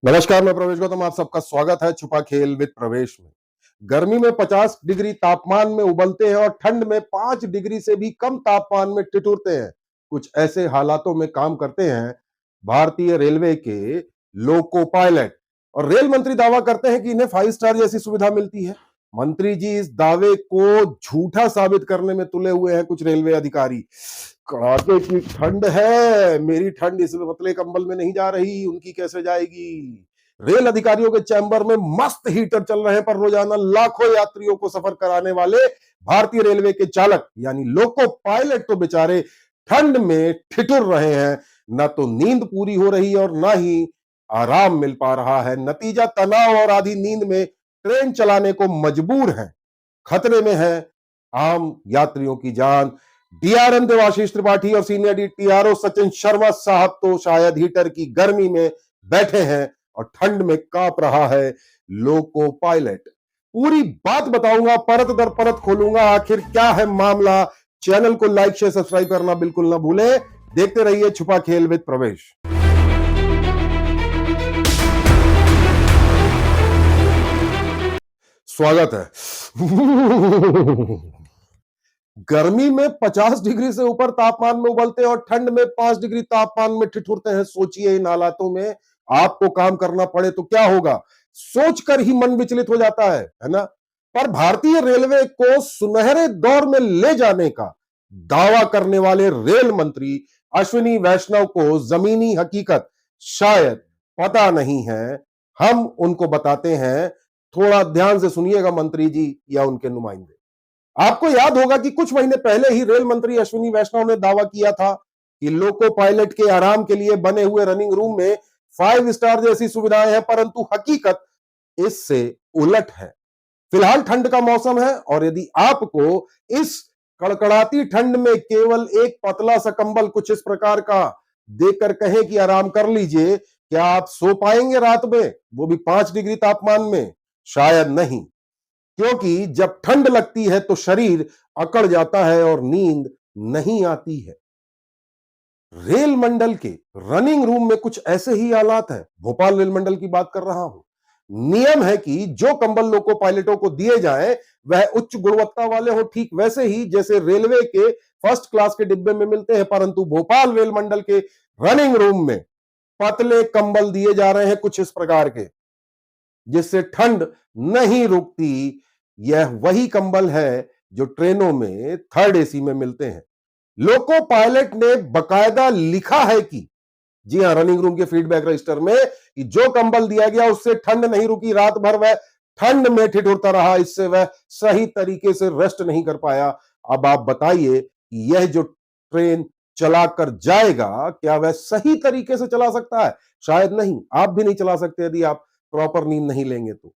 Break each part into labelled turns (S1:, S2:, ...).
S1: नमस्कार, मैं प्रवेश गौतम। आप सबका स्वागत है छुपा खेल विद प्रवेश में। गर्मी में 50 डिग्री तापमान में उबलते हैं और ठंड में 5 डिग्री से भी कम तापमान में ठिठुरते हैं। कुछ ऐसे हालातों में काम करते हैं भारतीय रेलवे के लोको पायलट। और रेल मंत्री दावा करते हैं कि इन्हें 5 स्टार जैसी सुविधा मिलती है। मंत्री जी इस दावे को झूठा साबित करने में तुले हुए हैं कुछ रेलवे अधिकारी। कड़ाके की ठंड है, मेरी ठंड इस पतले कंबल में नहीं जा रही, उनकी कैसे जाएगी। रेल अधिकारियों के चैम्बर में मस्त हीटर चल रहे हैं, पर रोजाना लाखों यात्रियों को सफर कराने वाले भारतीय रेलवे के चालक यानी लोको पायलट तो बेचारे ठंड में ठिठुर रहे हैं। न तो नींद पूरी हो रही और ना ही आराम मिल पा रहा है। नतीजा तनाव और आधी नींद में ट्रेन चलाने को मजबूर हैं। खतरे में है आम यात्रियों की जान। डीआरएम देवाशीष त्रिपाठी और सीनियर टीआरओ सचिन शर्मा साहब तो शायद हीटर की गर्मी में बैठे हैं और ठंड में कांप रहा है लोको पायलट। पूरी बात बताऊंगा, परत दर परत खोलूंगा, आखिर क्या है मामला। चैनल को लाइक शेयर सब्सक्राइब करना बिल्कुल ना भूलें। देखते रहिए छुपा खेल विद प्रवेश। स्वागत है। गर्मी में 50 डिग्री से ऊपर तापमान में उबलते हैं और ठंड में 5 डिग्री तापमान में ठिठुरते हैं। सोचिए इन हालातों में आपको काम करना पड़े तो क्या होगा। सोचकर ही मन विचलित हो जाता है ना। पर भारतीय रेलवे को सुनहरे दौर में ले जाने का दावा करने वाले रेल मंत्री अश्विनी वैष्णव को जमीनी हकीकत शायद पता नहीं है। हम उनको बताते हैं, थोड़ा ध्यान से सुनिएगा मंत्री जी या उनके नुमाइंदे। आपको याद होगा कि कुछ महीने पहले ही रेल मंत्री अश्विनी वैष्णव ने दावा किया था कि लोको पायलट के आराम के लिए बने हुए रनिंग रूम में 5 स्टार जैसी सुविधाएं हैं, परंतु हकीकत इससे उलट है। फिलहाल ठंड का मौसम है और यदि आपको इस कड़कड़ाती ठंड में केवल एक पतला सा कंबल कुछ इस प्रकार का देकर कहे कि आराम कर लीजिए, क्या आप सो पाएंगे रात में, वो भी 5 डिग्री तापमान में? शायद नहीं, क्योंकि जब ठंड लगती है तो शरीर अकड़ जाता है और नींद नहीं आती है। रेल मंडल के रनिंग रूम में कुछ ऐसे ही हालात है। भोपाल रेल मंडल की बात कर रहा हूं। नियम है कि जो कंबल लोको पायलटों को दिए जाएं वह उच्च गुणवत्ता वाले हो, ठीक वैसे ही जैसे रेलवे के फर्स्ट क्लास के डिब्बे में मिलते हैं। परंतु भोपाल रेल मंडल के रनिंग रूम में पतले कंबल दिए जा रहे हैं कुछ इस प्रकार के, जिससे ठंड नहीं रुकती। यह वही कंबल है जो ट्रेनों में थर्ड एसी में मिलते हैं। लोको पायलट ने बकायदा लिखा है कि, जी हां, रनिंग रूम के फीडबैक रजिस्टर में, कि जो कंबल दिया गया उससे ठंड नहीं रुकी, रात भर वह ठंड में ठिठुरता रहा, इससे वह सही तरीके से रेस्ट नहीं कर पाया। अब आप बताइए कि यह जो ट्रेन चलाकर जाएगा क्या वह सही तरीके से चला सकता है? शायद नहीं। आप भी नहीं चला सकते यदि आप प्रॉपर नींद नहीं लेंगे तो।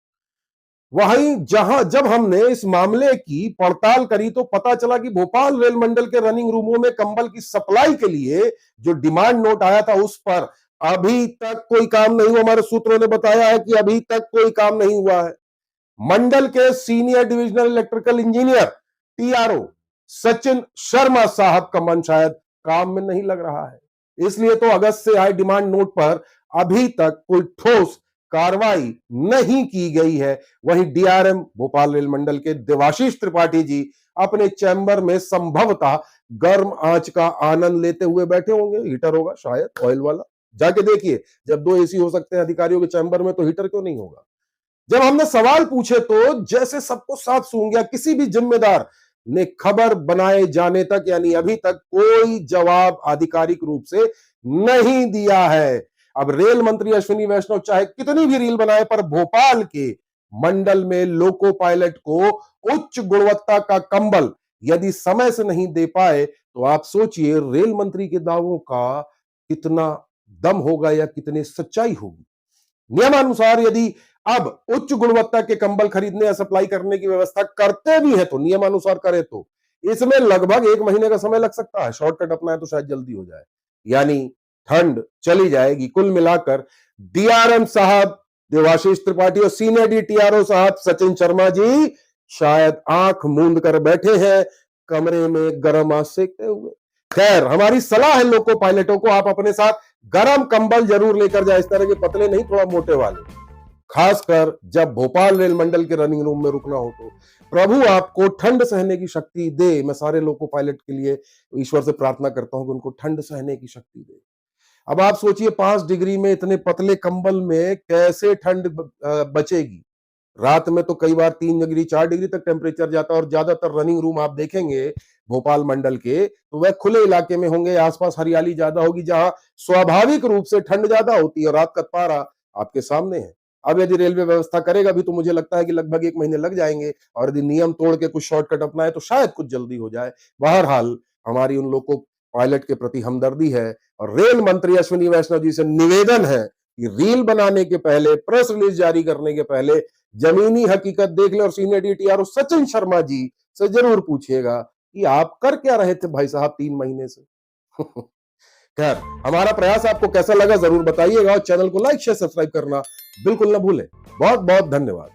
S1: वहीं जहां जब हमने इस मामले की पड़ताल करी तो पता चला कि भोपाल रेल मंडल के रनिंग रूमों में कंबल की सप्लाई के लिए जो डिमांड नोट आया था उस पर अभी तक कोई काम नहीं हुआ। हमारे सूत्रों ने बताया है कि अभी तक कोई काम नहीं हुआ है। मंडल के senior divisional electrical engineer TRO Sachin Sharma साहब का मन शायद काम में नहीं लग रहा है, इसलिए तो अगस्त से आए डिमांड नोट पर अभी तक कोई ठोस कार्रवाई नहीं की गई है। वहीं डीआरएम भोपाल रेल मंडल के देवाशीष त्रिपाठी जी अपने चैम्बर में संभवतः गर्म आंच का आनंद लेते हुए बैठे होंगे। हीटर होगा शायद ऑयल वाला, जाके देखिए। जब 2 एसी हो सकते हैं अधिकारियों के चैम्बर में तो हीटर क्यों नहीं होगा। जब हमने सवाल पूछे तो जैसे सबको साफ सूंघ गया। किसी भी जिम्मेदार ने खबर बनाए जाने तक यानी अभी तक कोई जवाब आधिकारिक रूप से नहीं दिया है। अब रेल मंत्री अश्विनी वैष्णव चाहे कितनी भी रील बनाए, पर भोपाल के मंडल में लोको पायलट को उच्च गुणवत्ता का कंबल यदि समय से नहीं दे पाए तो आप सोचिए रेल मंत्री के दावों का कितना दम होगा या कितनी सच्चाई होगी। नियमानुसार यदि अब उच्च गुणवत्ता के कंबल खरीदने या सप्लाई करने की व्यवस्था करते भी है तो नियमानुसार करे तो इसमें लगभग 1 महीने का समय लग सकता है। शॉर्टकट अपना है तो शायद जल्दी हो जाए, यानी ठंड चली जाएगी। कुल मिलाकर डीआरएम साहब देवाशीष त्रिपाठी और सीनियर डीटीआरओ साहब सचिन शर्मा जी शायद आंख मूंद कर बैठे हैं कमरे में गर्म आंच सेकते हुए। खैर, हमारी सलाह है लोको पायलटों को, आप अपने साथ गरम कंबल जरूर लेकर जाए, इस तरह के पतले नहीं, थोड़ा मोटे वाले, खासकर जब भोपाल रेल मंडल के रनिंग रूम में रुकना हो तो। प्रभु आपको ठंड सहने की शक्ति दे। मैं सारे लोको पायलट के लिए ईश्वर से प्रार्थना करता हूं कि उनको ठंड सहने की शक्ति दे। अब आप सोचिए 5 डिग्री में इतने पतले कंबल में कैसे ठंड बचेगी। रात में तो कई बार 3 डिग्री 4 डिग्री तक टेम्परेचर जाता है, और ज्यादातर रनिंग रूम आप देखेंगे भोपाल मंडल के तो वह खुले इलाके में होंगे, आसपास हरियाली ज्यादा होगी, जहां स्वाभाविक रूप से ठंड ज्यादा होती है। रात का पारा आपके सामने है। अब यदि रेलवे व्यवस्था करेगा भी तो मुझे लगता है कि लगभग 1 महीने लग जाएंगे, और यदि नियम तोड़ के कुछ शॉर्टकट अपनाए तो शायद कुछ जल्दी हो जाए। बहरहाल हमारी उन लोग को पायलट के प्रति हमदर्दी है, और रेल मंत्री अश्विनी वैष्णव जी से निवेदन है कि रील बनाने के पहले, प्रेस रिलीज जारी करने के पहले जमीनी हकीकत देख ले, और सीनियर डीटीआरओ सचिन शर्मा जी से जरूर पूछिएगा कि आप कर क्या रहे थे भाई साहब 3 महीने से। खैर, हमारा प्रयास आपको कैसा लगा जरूर बताइएगा, और चैनल को लाइक शेयर सब्सक्राइब करना बिल्कुल ना भूलें। बहुत बहुत धन्यवाद।